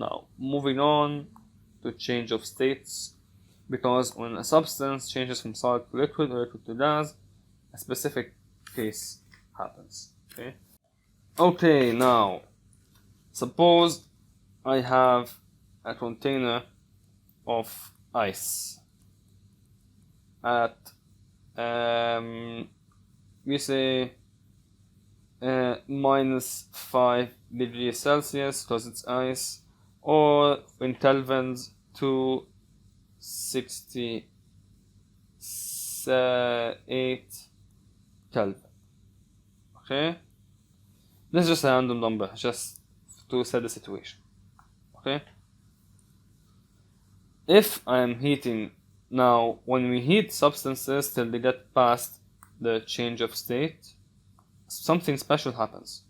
Now, moving on to change of states, because when a substance changes from solid to liquid or liquid to gas, a specific case happens. Okay, now suppose I have a container of ice at we say -5 degrees Celsius because it's ice, or in kelvins 268 Kelvin. Okay, this is just a random number, just to set the situation. Okay, if I am heating now, when we heat substances till they get past the change of state, something special happens.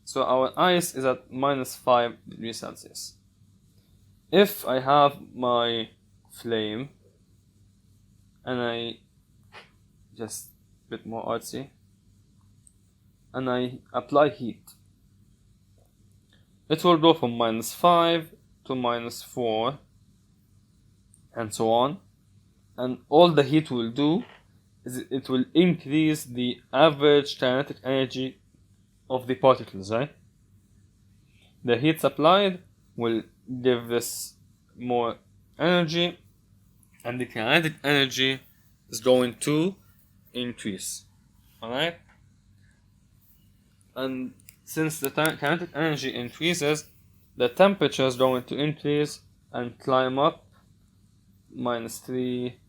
So our ice is at -5 degrees Celsius. If I have my flame and I just a bit more artsy and I apply heat, it will go from -5 to -4 and so on, and all the heat will do is it will increase the average kinetic energy of the particles, right? The heat supplied will give this more energy, and the kinetic energy is going to increase. Alright? And since the kinetic energy increases, the temperature is going to increase and climb up -3,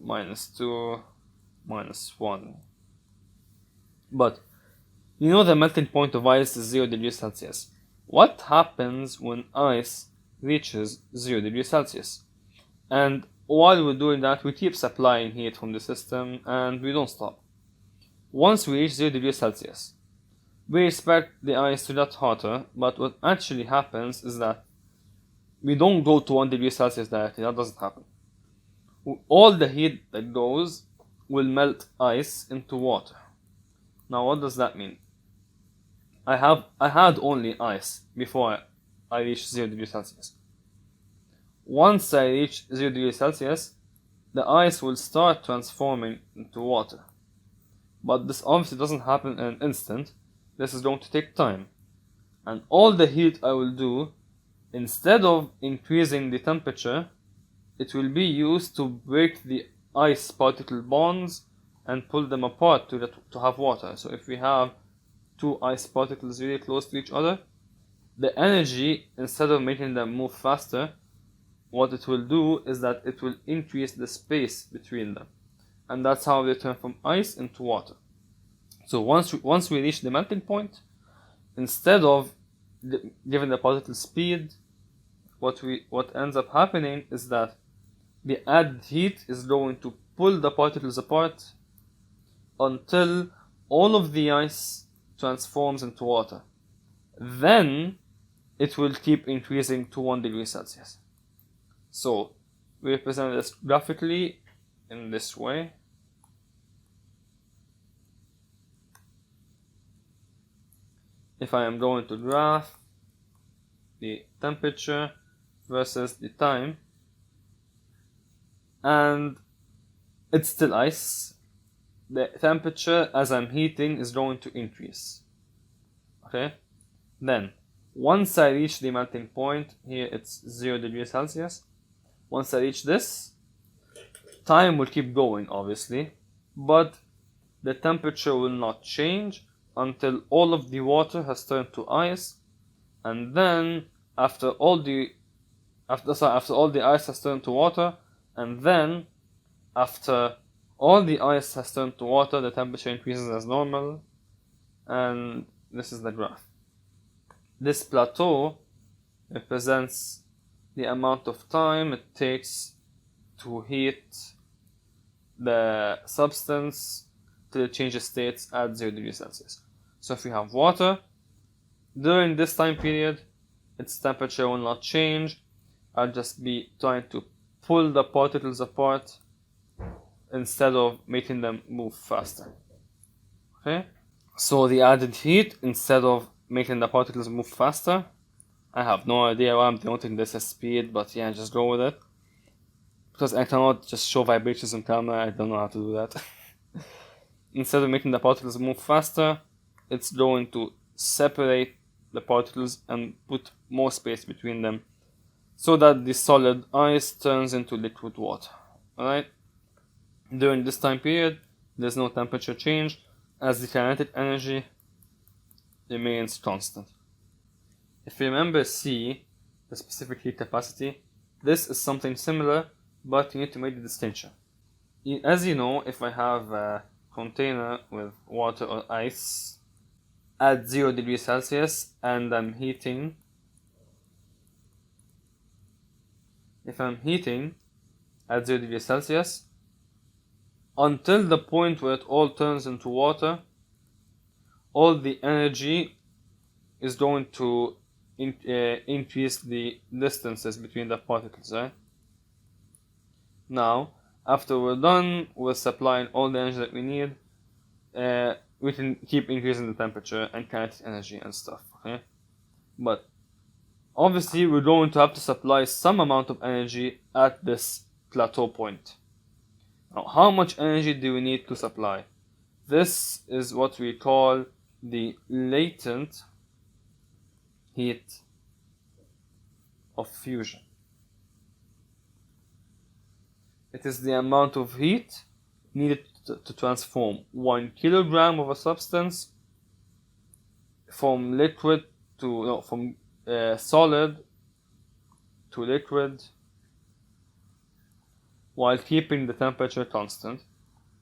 -2, -1. But you know the melting point of ice is 0 degrees Celsius. What happens when ice reaches 0 degrees Celsius? And while we're doing that, we keep supplying heat from the system and we don't stop. Once we reach 0 degrees Celsius, we expect the ice to get hotter, but what actually happens is that we don't go to 1 degree Celsius directly. That doesn't happen. All the heat that goes will melt ice into water. Now, what does that mean? I had only ice before I reached 0 degrees Celsius. Once I reach 0 degrees Celsius, the ice will start transforming into water. But this obviously doesn't happen in an instant. This is going to take time. And all the heat I will do, instead of increasing the temperature, it will be used to break the ice particle bonds and pull them apart to have water. So if we have two ice particles really close to each other, the energy, instead of making them move faster, what it will do is that it will increase the space between them. And that's how they turn from ice into water. So once we reach the melting point, instead of giving the particle speed, what ends up happening is that the added heat is going to pull the particles apart until all of the ice transforms into water. Then it will keep increasing to 1 degree Celsius. So we represent this graphically in this way. If I am going to graph the temperature versus the time, and it's still ice, the temperature as I'm heating is going to increase. Okay? Then, once I reach the melting point, here it's 0 degrees Celsius. Once I reach this, time will keep going, obviously, but the temperature will not change until all of the water has turned to ice, and then after all the ice has turned to water, and then after all the ice has turned to water, the temperature increases as normal, and this is the graph. This plateau represents the amount of time it takes to heat the substance till it changes states at 0 degrees Celsius. So if we have water, during this time period, its temperature will not change. I'll just be trying to pull the particles apart instead of making them move faster. Okay? So the added heat, instead of making the particles move faster, I have no idea why I'm denoting this as speed, but yeah, just go with it. Because I cannot just show vibrations on camera, I don't know how to do that. Instead of making the particles move faster, it's going to separate the particles and put more space between them, so that the solid ice turns into liquid water. Alright? During this time period, there's no temperature change, as the kinetic energy remains constant. If you remember C, the specific heat capacity, this is something similar, but you need to make the distinction. As you know, if I have a container with water or ice at 0 degrees Celsius and I'm heating, if I'm heating at 0 degrees Celsius until the point where it all turns into water, all the energy is going to increase the distances between the particles, right? Now, after we're done with supplying all the energy that we need, we can keep increasing the temperature and kinetic energy and stuff, okay? But obviously we're going to have to supply some amount of energy at this plateau point. Now, how much energy do we need to supply? This is what we call the latent heat of fusion. It is the amount of heat needed to transform 1 kilogram of a substance from solid to liquid while keeping the temperature constant.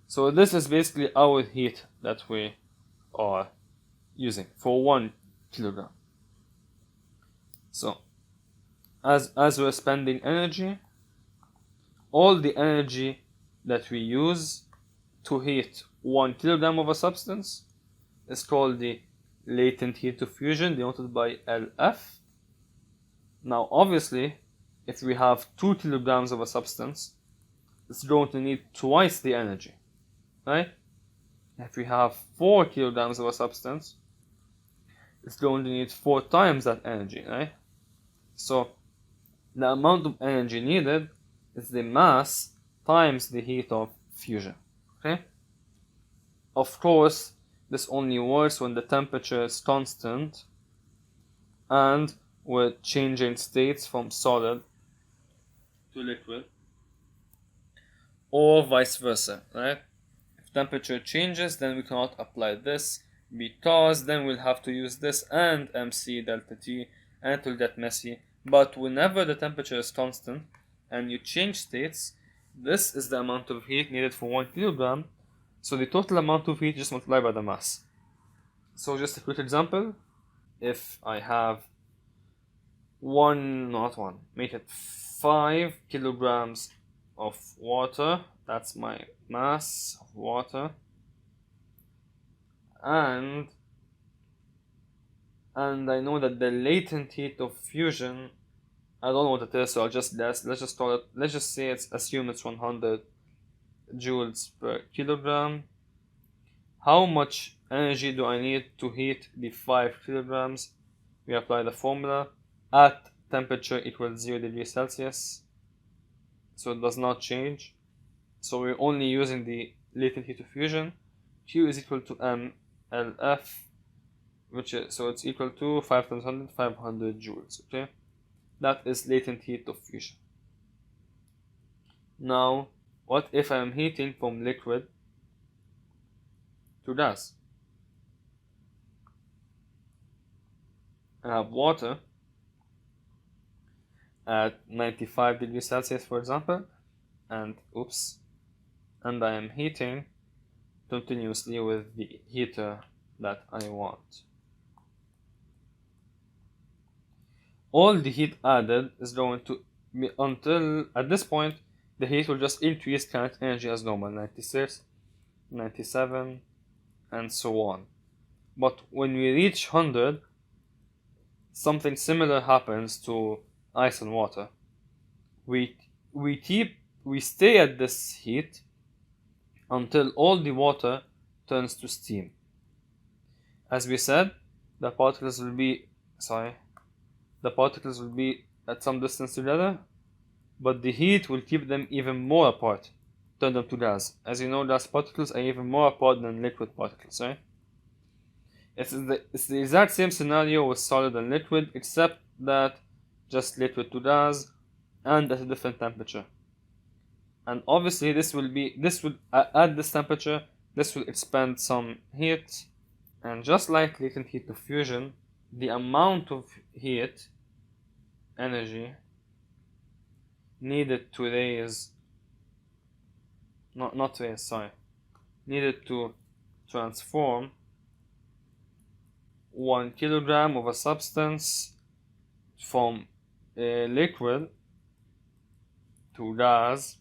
So this is basically our heat that we are using for 1 kilogram. So as we're spending energy, all the energy that we use to heat 1 kilogram of a substance is called the latent heat of fusion, denoted by LF. Now obviously, if we have 2 kilograms of a substance, it's going to need twice the energy, right? If we have 4 kilograms of a substance, it's going to need 4 times that energy, right? So the amount of energy needed is the mass times the heat of fusion, okay? Of course, this only works when the temperature is constant and we're changing states from solid to liquid, or vice versa, right? If temperature changes, then we cannot apply this, because then we'll have to use this and MC delta T, and it will get messy. But whenever the temperature is constant and you change states, this is the amount of heat needed for 1 kilogram. So the total amount of heat just multiplied by the mass. So just a quick example. If I have 5 kilograms of water, that's my mass of water, and I know that the latent heat of fusion, I don't know what it is, so I'll just guess. Let's just say assume it's 100 joules per kilogram. How much energy do I need to heat the 5 kilograms? We apply the formula at temperature equals 0 degrees Celsius, so it does not change. So we're only using the latent heat of fusion. Q is equal to mLF, so it's equal to 5 times 100, 500 joules, okay? That is latent heat of fusion. Now, what if I'm heating from liquid to gas? I have water at 95 degrees Celsius, for example, and I am heating continuously with the heater that I want. All the heat added is going to be, until at this point, the heat will just increase kinetic energy as normal, 96, 97, and so on. But when we reach 100, something similar happens to ice and water. We stay at this heat until all the water turns to steam. As we said, the particles will be the particles will be at some distance together, but the heat will keep them even more apart, turn them to gas. As you know, gas particles are even more apart than liquid particles, right? It's the exact same scenario with solid and liquid, except that just liquid to gas and at a different temperature. And obviously this will at this temperature, this will expand some heat, and just like latent heat diffusion, the amount of heat energy needed to raise needed to transform 1 kilogram of a substance from a liquid to gas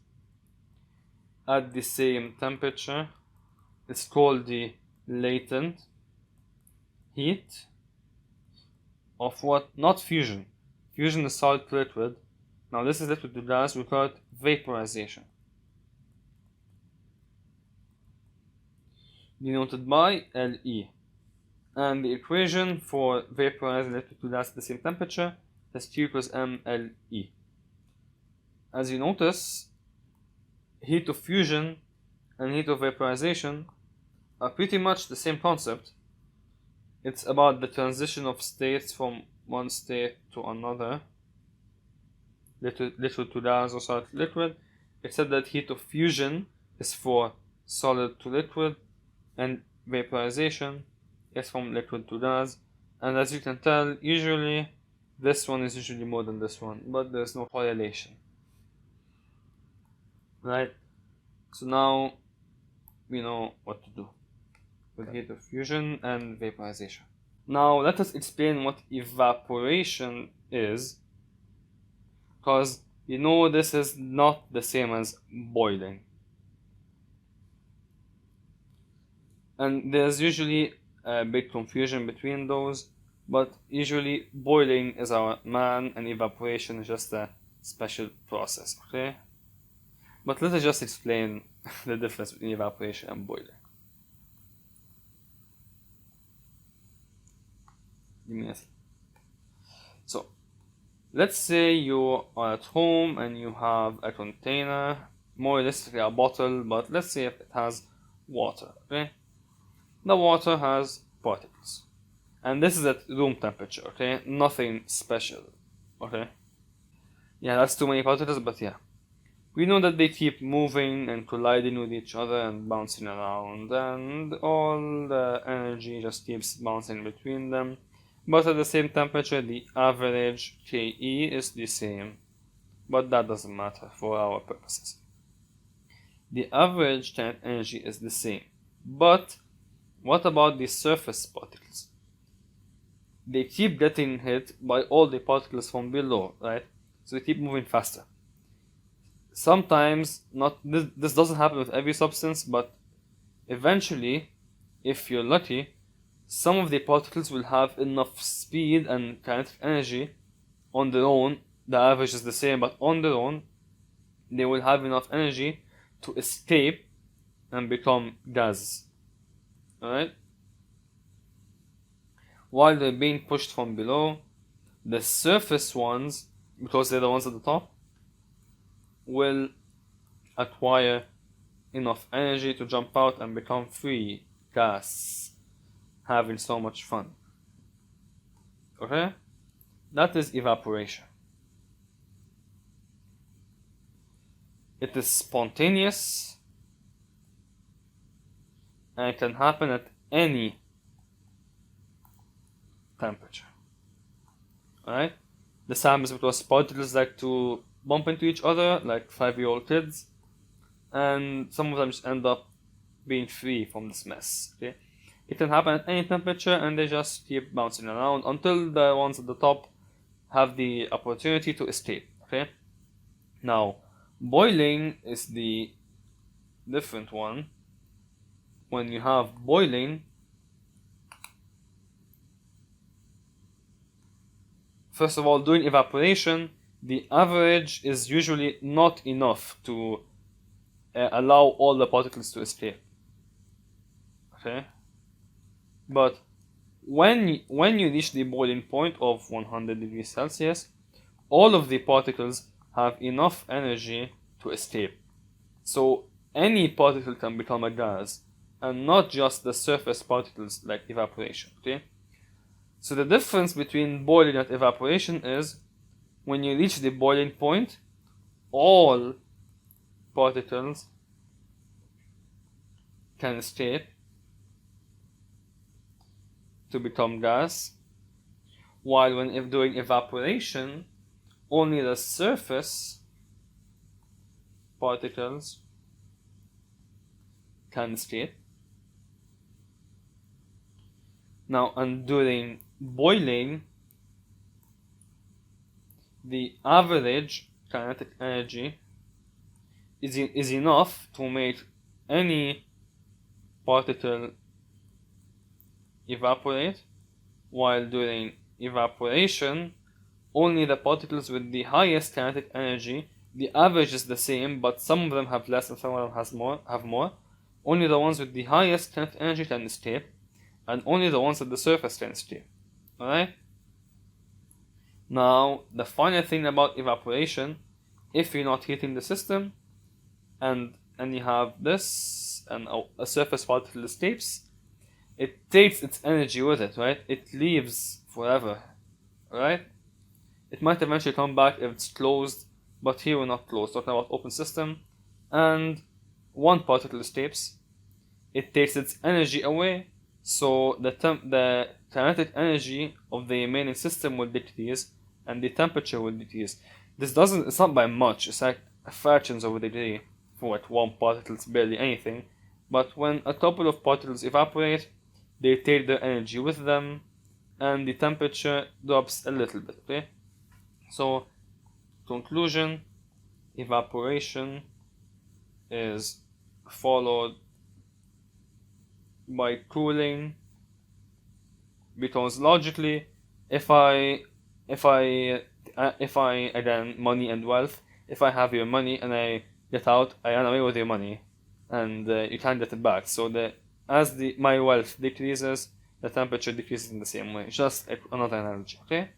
at the same temperature is called the latent heat of what? Not fusion. Fusion is solid to liquid. Now this is liquid to gas. We call it vaporization, denoted by Le. And the equation for vaporizing liquid to gas at the same temperature is Q equals mLe. As you notice, heat of fusion and heat of vaporization are pretty much the same concept. It's about the transition of states from one state to another, liquid to gas or solid to liquid, except that heat of fusion is for solid to liquid and vaporization is from liquid to gas. And as you can tell, usually this one is usually more than this one, but there's no correlation, right? So now we know what to do with heat of fusion and vaporization. Now let us explain what evaporation is, because you know this is not the same as boiling. And there's usually a big confusion between those, but usually boiling is our man and evaporation is just a special process, okay? But let us just explain the difference between evaporation and boiling. Give me a second. So, let's say you are at home and you have a container, more realistically a bottle, but let's say it has water, okay? The water has particles. And this is at room temperature, okay? Nothing special, okay? Yeah, that's too many particles, but yeah. We know that they keep moving and colliding with each other and bouncing around, and all the energy just keeps bouncing between them. But at the same temperature, the average Ke is the same. But that doesn't matter for our purposes. The average kinetic energy is the same. But what about the surface particles? They keep getting hit by all the particles from below, right? So they keep moving faster. Sometimes, this doesn't happen with every substance, but eventually, if you're lucky, some of the particles will have enough speed and kinetic energy on their own. The average is the same, but on their own, they will have enough energy to escape and become gases. Alright? While they're being pushed from below, the surface ones, because they're the ones at the top, will acquire enough energy to jump out and become free gas, having so much fun. Okay? That is evaporation. It is spontaneous and it can happen at any temperature. Alright? This happens because particles like to bump into each other like 5-year-old kids, and some of them just end up being free from this mess. Okay? It can happen at any temperature and they just keep bouncing around until the ones at the top have the opportunity to escape. Okay? Now, boiling is the different one. When you have boiling, first of all, during evaporation, the average is usually not enough to allow all the particles to escape. Okay? But when you reach the boiling point of 100 degrees Celsius, all of the particles have enough energy to escape. So any particle can become a gas, and not just the surface particles like evaporation. Okay? So the difference between boiling and evaporation is when you reach the boiling point, all particles can escape to become gas, while when doing evaporation, only the surface particles can escape. Now, and during boiling, the average kinetic energy is enough to make any particle evaporate, while during evaporation, only the particles with the highest kinetic energy, the average is the same, but some of them have less and some of them have more. Only the ones with the highest kinetic energy can escape, and only the ones at the surface can escape. Alright? Now, the final thing about evaporation, if you're not heating the system, and you have this, and a surface particle escapes, it takes its energy with it, right? It leaves forever, right? It might eventually come back if it's closed, but here we're not closed, talking about open system, and one particle escapes, it takes its energy away, so the kinetic energy of the remaining system will decrease, and the temperature will decrease. It's not by much, it's like fractions of a degree for like one particle, it's barely anything, but when a couple of particles evaporate, they take their energy with them, and the temperature drops a little bit, okay? So, conclusion, evaporation is followed by cooling, because logically, if I again, money and wealth, if I have your money and I get out, I run away with your money, and you can't get it back. So as my wealth decreases, the temperature decreases in the same way. Just another analogy, okay?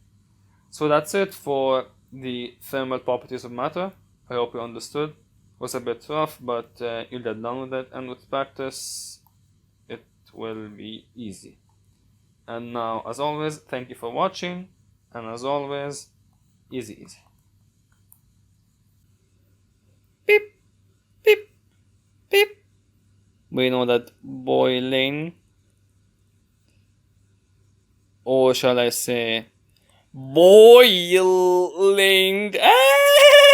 So that's it for the thermal properties of matter. I hope you understood. It was a bit rough, but you'll get done with it, and with practice, it will be easy. And now, as always, thank you for watching, and as always, easy. Beep, beep, beep. We know that boiling, or shall I say, boiling.